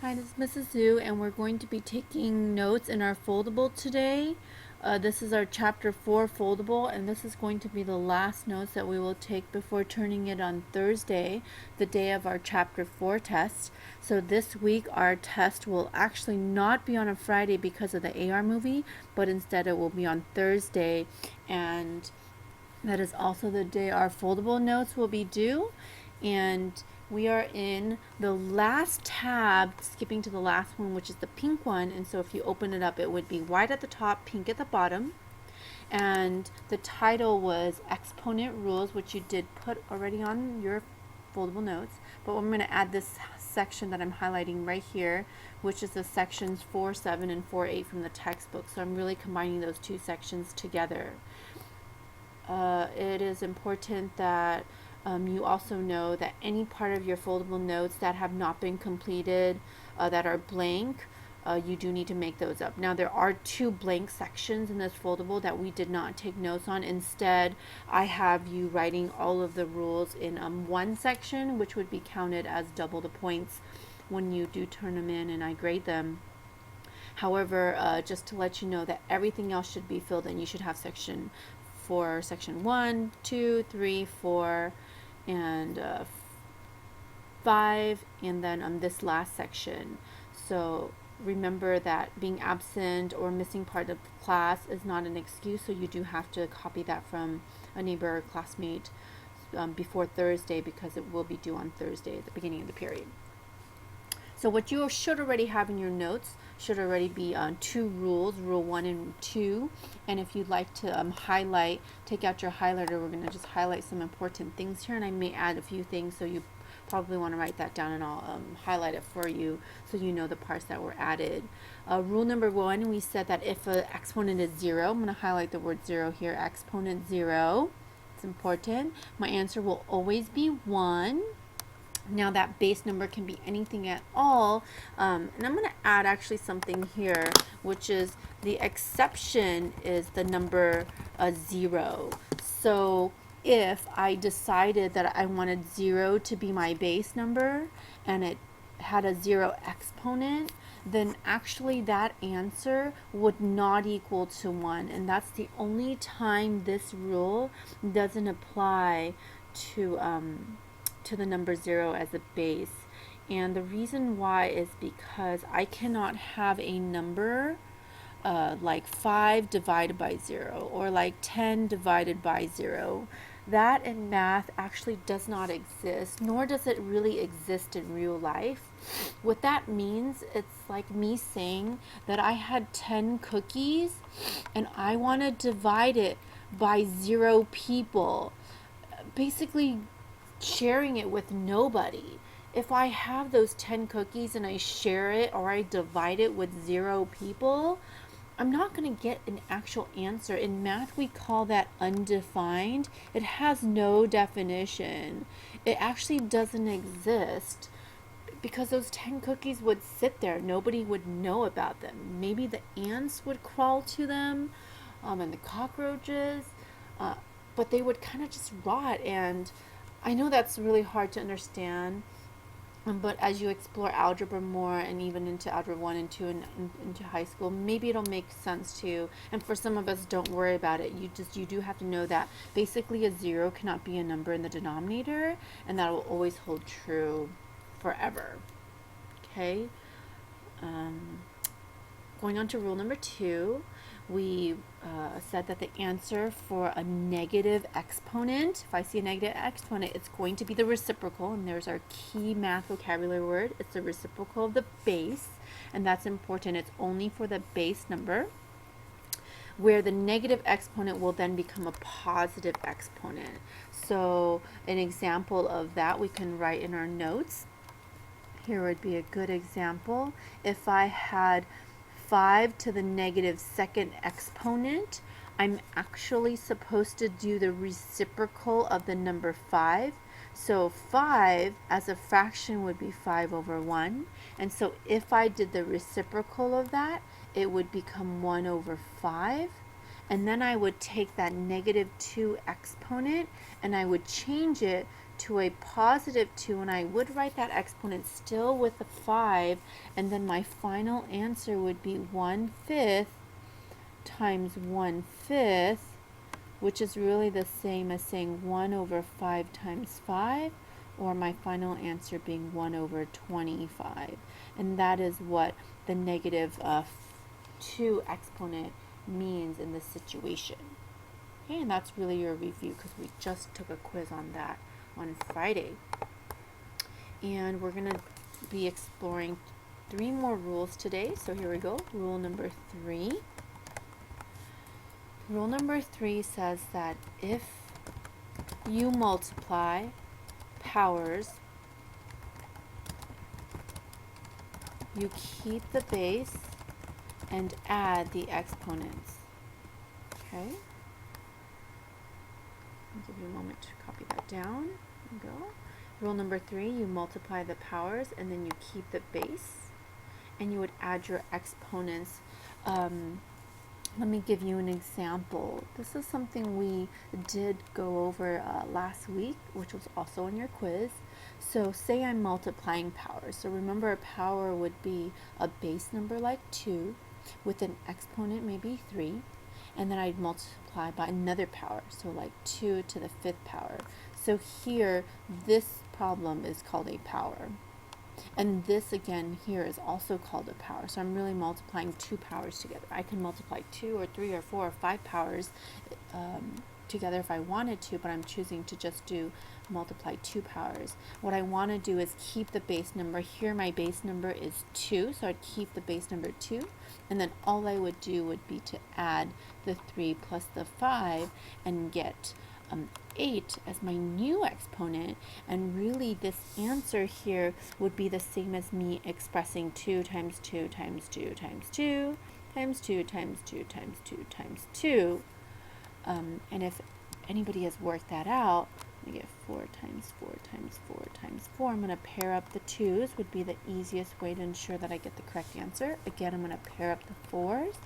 Hi, this is Mrs. Zhu, and we're going to be taking notes in our foldable today. This is our chapter 4 foldable, and this is going to be the last notes that we will take before turning it on Thursday, the day of our chapter 4 test. So this week our test will actually not be on a Friday because of the AR movie, but instead it will be on Thursday, and that is also the day our foldable notes will be due. And we are in the last tab, skipping to the last one, which is the pink one. And so if you open it up, it would be white at the top, pink at the bottom. And the title was Exponent Rules, which you did put already on your foldable notes. But I'm going to add this section that I'm highlighting right here, which is the sections 4.7 and 4.8 from the textbook. So I'm really combining those two sections together. It is important that you also know that any part of your foldable notes that have not been completed, that are blank, you do need to make those up. Now there are 2 blank sections in this foldable that we did not take notes on. Instead, I have you writing all of the rules in one section, which would be counted as double the points when you do turn them in and I grade them. However, just to let you know that everything else should be filled in. You should have section 1, 2, 3, 4, and 5, and then this last section. So remember that being absent or missing part of the class is not an excuse, so you do have to copy that from a neighbor or classmate before Thursday, because it will be due on Thursday at the beginning of the period. So what you should already have in your notes should already be 2 rules, rule 1 and 2. And if you'd like to highlight, take out your highlighter, we're going to just highlight some important things here, and I may add a few things, so you probably want to write that down, and I'll highlight it for you so you know the parts that were added. Rule number 1, we said that if an exponent is 0, I'm going to highlight the word 0 here, exponent 0, it's important. My answer will always be 1. Now that base number can be anything at all, and I'm going to add actually something here, which is the exception is the number 0. So if I decided that I wanted 0 to be my base number and it had a 0 exponent, then actually that answer would not equal to 1, and that's the only time this rule doesn't apply to the number 0 as a base. And the reason why is because I cannot have a number like 5 divided by 0 or like 10 divided by 0. That in math actually does not exist, nor does it really exist in real life. What that means, it's like me saying that I had 10 cookies and I want to divide it by 0 people. Basically sharing it with nobody. If I have those 10 cookies and I share it or I divide it with 0 people, I'm not going to get an actual answer. In math, we call that undefined. It has no definition. It actually doesn't exist because those 10 cookies would sit there. Nobody would know about them. Maybe the ants would crawl to them, and the cockroaches, but they would kind of just rot. And I know that's really hard to understand, but as you explore algebra more and even into algebra 1 and 2 and into high school, maybe it'll make sense to you. And for some of us, don't worry about it. You do have to know that basically a 0 cannot be a number in the denominator, and that will always hold true forever. Okay? Going on to rule number 2, we said that the answer for a negative exponent, if I see a negative exponent, it's going to be the reciprocal, and there's our key math vocabulary word. It's the reciprocal of the base, and that's important. It's only for the base number, where the negative exponent will then become a positive exponent. So an example of that we can write in our notes. Here would be a good example. If I had 5 to the negative second exponent, I'm actually supposed to do the reciprocal of the number 5. So 5 as a fraction would be 5 over 1. And so if I did the reciprocal of that, it would become 1 over 5. And then I would take that negative 2 exponent and I would change it to a positive 2, and I would write that exponent still with a 5, and then my final answer would be 1/5 times 1/5, which is really the same as saying 1 over 5 times 5, or my final answer being 1 over 25. And that is what the negative 2 exponent means in this situation. Okay, and that's really your review because we just took a quiz on that on Friday. And we're going to be exploring 3 more rules today. So here we go. Rule number 3. Rule number 3 says that if you multiply powers, you keep the base and add the exponents. Okay? I'll give you a moment to copy that down. There you go. Rule number 3, you multiply the powers and then you keep the base and you would add your exponents. Let me give you an example. This is something we did go over last week, which was also in your quiz. So say I'm multiplying powers. So remember, a power would be a base number like 2 with an exponent maybe 3, and then I'd multiply by another power, so like 2 to the 5th power. So here, this problem is called a power. And this again here is also called a power. So I'm really multiplying 2 powers together. I can multiply 2 or 3 or 4 or 5 powers together if I wanted to, but I'm choosing to just do multiply 2 powers. What I want to do is keep the base number. Here my base number is 2, so I'd keep the base number 2, and then all I would do would be to add the 3 plus the 5 and get 8 as my new exponent, and really this answer here would be the same as me expressing 2 times 2 times 2 times 2 times 2 times 2 times 2 times 2. And if anybody has worked that out, I get 4 times 4 times 4 times 4. I'm going to pair up the 2's, would be the easiest way to ensure that I get the correct answer. Again, I'm going to pair up the 4's.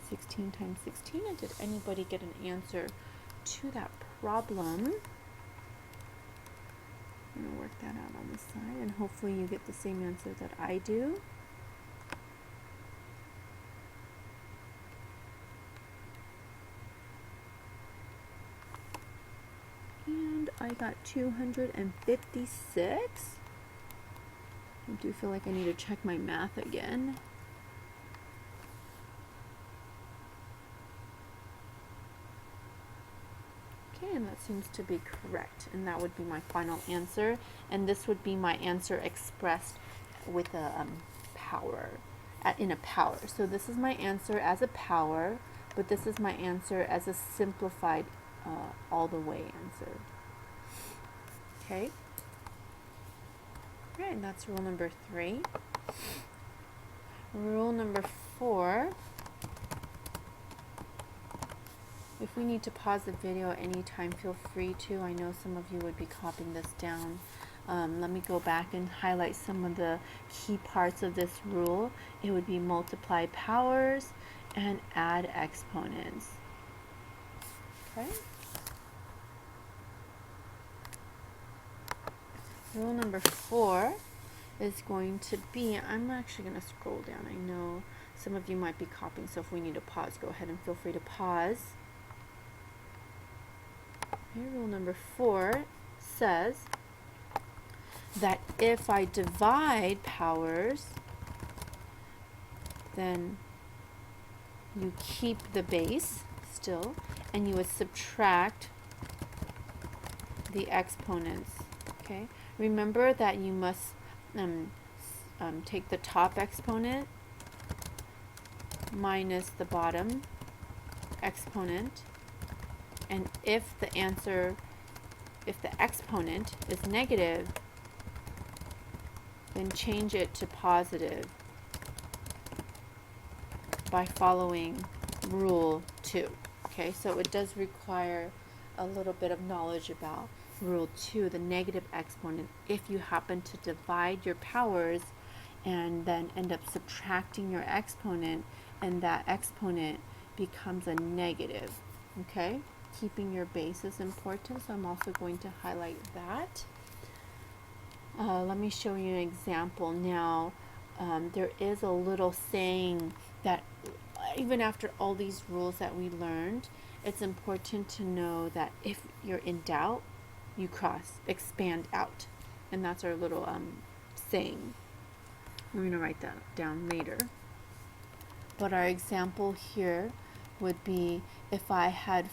16 times 16. And did anybody get an answer to that problem? I'm going to work that out on the side, and hopefully you get the same answer that I do. And I got 256. I do feel like I need to check my math again. Okay, and that seems to be correct, and that would be my final answer, and this would be my answer expressed with a power, in a power. So this is my answer as a power, but this is my answer as a simplified all the way answer. Okay? All right, and that's rule number 3. Rule number 4. If we need to pause the video at any time, feel free to. I know some of you would be copying this down. Let me go back and highlight some of the key parts of this rule. It would be multiply powers and add exponents. Okay? Rule number 4 is going to be, I'm actually going to scroll down. I know some of you might be copying, so if we need to pause, go ahead and feel free to pause. Okay, rule number 4 says that if I divide powers, then you keep the base still, and you would subtract the exponents. Okay, remember that you must take the top exponent minus the bottom exponent, and if the exponent is negative, then change it to positive by following rule 2. Okay, so it does require a little bit of knowledge about rule 2, the negative exponent. If you happen to divide your powers and then end up subtracting your exponent, and that exponent becomes a negative. Okay, keeping your base is important, so I'm also going to highlight that. Let me show you an example now. There is a little saying that even after all these rules that we learned, it's important to know that if you're in doubt, you expand out. And that's our little saying. I'm going to write that down later. But our example here would be if I had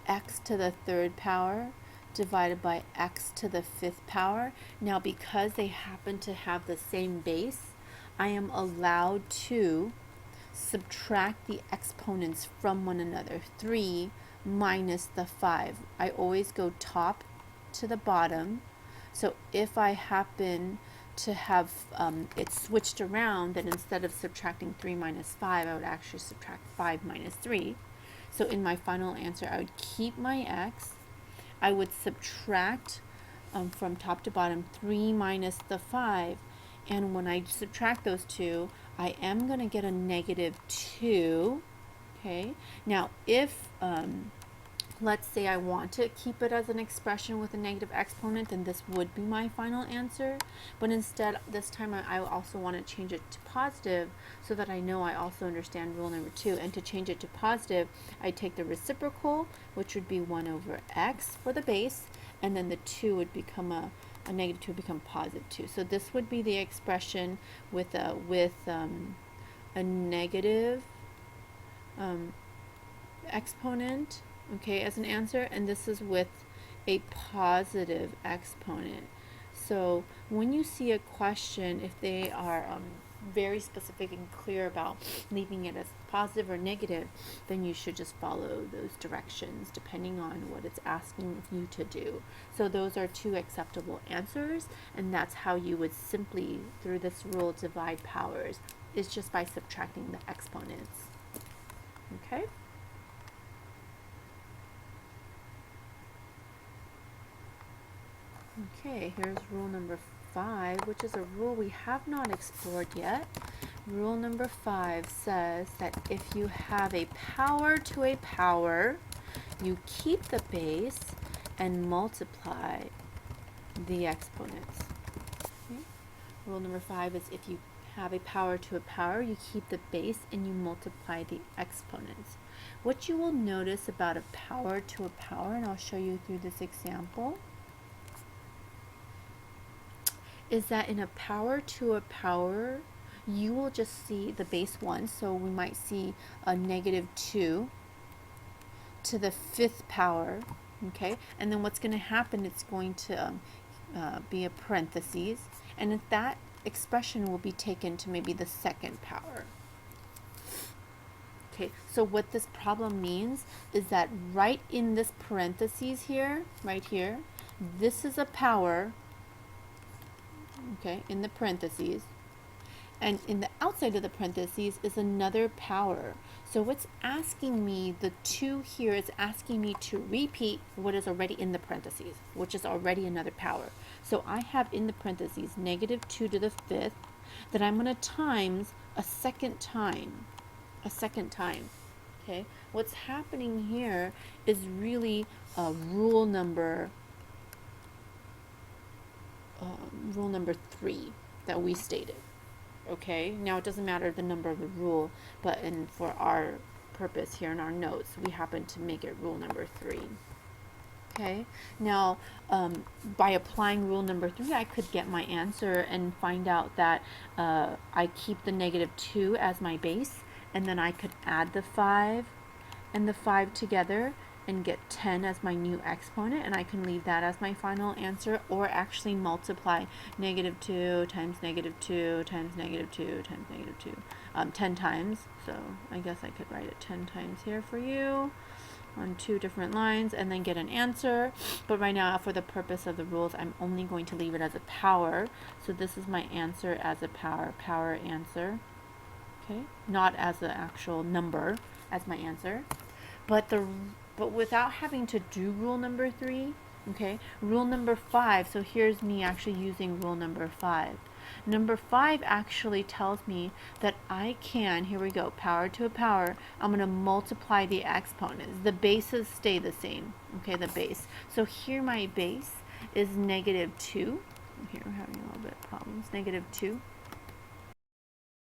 x to the third power divided by x to the fifth power. Now, because they happen to have the same base, I am allowed to subtract the exponents from one another. 3 minus the 5. I always go top to the bottom. So if I happen to have it switched around, then instead of subtracting 3 minus 5, I would actually subtract 5 minus 3. So in my final answer, I would keep my x. I would subtract from top to bottom 3 minus the 5. And when I subtract those two, I am going to get a negative 2. Okay. Now, if let's say I want to keep it as an expression with a negative exponent, then this would be my final answer. But instead, this time I also want to change it to positive so that I know I also understand rule number 2. And to change it to positive, I take the reciprocal, which would be 1 over x for the base, and then the 2 would become a negative 2 would become positive 2. So this would be the expression with a negative exponent, okay, as an answer, and this is with a positive exponent. So when you see a question, if they are very specific and clear about leaving it as positive or negative, then you should just follow those directions depending on what it's asking you to do. So those are 2 acceptable answers, and that's how you would simply, through this rule, divide powers. It's just by subtracting the exponents. Okay? Okay, here's rule number 5, which is a rule we have not explored yet. Rule number 5 says that if you have a power to a power, you keep the base and multiply the exponents. Okay? Rule number 5 is if you have a power to a power, you keep the base and you multiply the exponents. What you will notice about a power to a power, and I'll show you through this example, is that in a power to a power, you will just see the base 1. So we might see a negative 2 to the 5th power, okay? And then what's going to happen, it's going to be a parentheses, and if that expression will be taken to maybe the 2nd power. Okay, so what this problem means is that right in this parentheses here, right here, this is a power, okay, in the parentheses, and in the outside of the parentheses is another power. So what's asking me, the 2 here is asking me to repeat what is already in the parentheses, which is already another power. So I have in the parentheses negative 2 to the 5th that I'm going to times a second time. Okay, what's happening here is really rule number 3 that we stated. Okay, now it doesn't matter the number of the rule, but for our purpose here in our notes, we happen to make it rule number 3. Okay, now by applying rule number 3, I could get my answer and find out that I keep the negative 2 as my base, and then I could add the 5 and the 5 together and get 10 as my new exponent, and I can leave that as my final answer, or actually multiply negative 2 times negative 2 times negative 2 times negative 2 10 times. So I guess I could write it 10 times here for you on 2 different lines and then get an answer. But right now, for the purpose of the rules, I'm only going to leave it as a power. So this is my answer as a power answer. Okay, not as an actual number as my answer. But without having to do rule number 3, okay, rule number 5, so here's me actually using rule number 5. Number 5 actually tells me that I can, here we go, power to a power, I'm going to multiply the exponents. The bases stay the same, okay, the base. So here my base is -2. Here we're having a little bit of problems. -2.